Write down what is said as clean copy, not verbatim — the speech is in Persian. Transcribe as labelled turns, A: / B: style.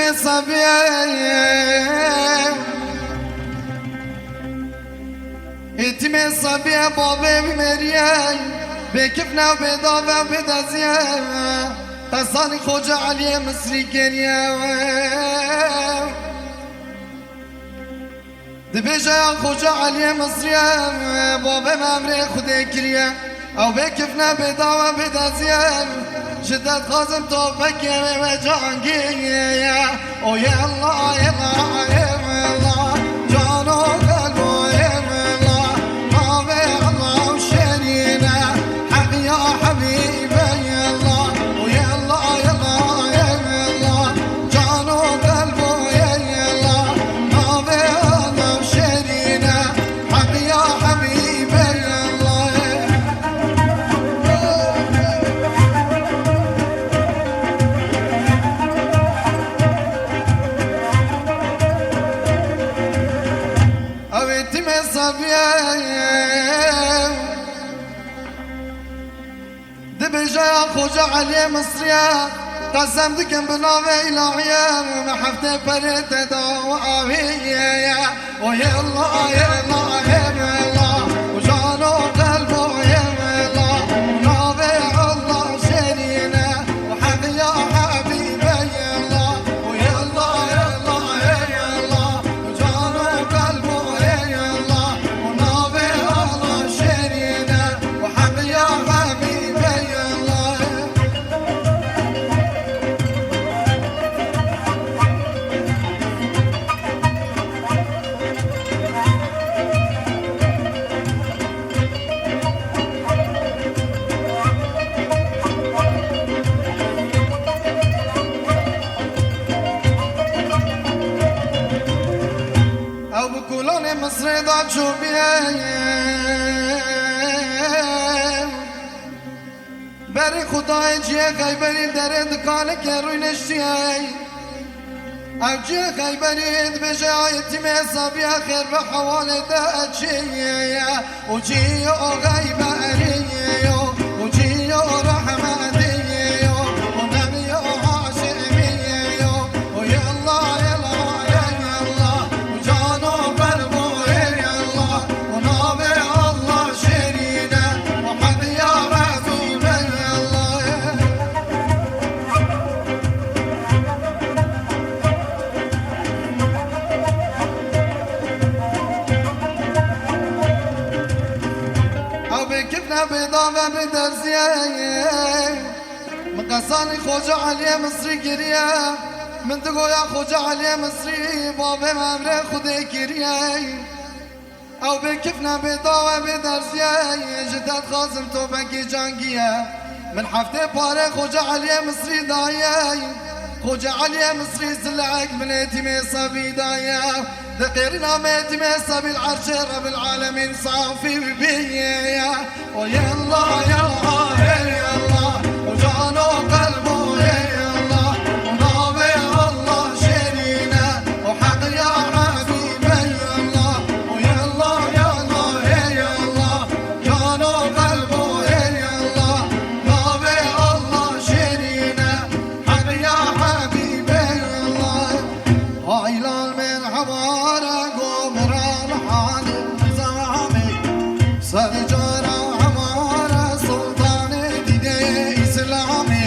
A: اتم صبيه اتم صبيه بابي مريم بكفنا وبدافع بدزيه قصاني خوجة علي مصري كريا دبيجا يا خوجة علي مصري بابا مامري خدي كريا او بكفنا بدافع بدزيه شدت خازم توفك يا وجانقية او يا الله يا الله يا الله جانو قلبو يا الله ما الله وشرينا حق يا حبيبي يا الله ويا الله يا الله يا الله جانو قلبو يا الله ما الله وشرينا حق يا حبيبي يا الله دبجا يا خوجة علي مصريا قسم دكن بناوي إلهية محفظة بريت دواوية ويا الله يا الله يا الله وجانو قلبه يا الله وناوي الله شرينا وحق يا حبيبي يا الله ويا الله يا الله يا الله وجانو قلبه يا الله وناوي الله شرينا وحق يا حبيبي يا الله او بكلون مصر ضاع شو بيه بری خدای جیه خیبری در دکان که روی نشتیه او جیه خیبری بجه آیتی حسابی خیر به حواله ده چیه و جیه غیبریه و جیه رحمتیه و نبی هاشمیه و یا الله یا الله یا الله و جانو قلبو یا الله و نبی الله شرینه و حق یا رسول یا الله او بكفنا بضافة بدرزيه مقصاني خوجة علي مصري كريا من تقول يا خوجة علي مصري بابي مامري خدي كريا او بكفنا بضافة بدرزيه جدت خازم توبكي جانقية من حفتي باري خوجة علي مصري دايه خوجة علي مصري سلعك من اتمي صبي دايه ذكرنا ميتمي صبي العرش رب العالمين صافي بيه ويا الله يا الله يا الله وجانو قلبه يا الله ونبي الله شرينا وحق يا حبيبي يا الله ويا الله يا الله يا الله جانو قلبه يا الله نبي الله شرينا حق يا حبيبي يا الله هايلال من حوارك ومران حالي زعمي سجارة عمارة سلطان ديدي إسلامي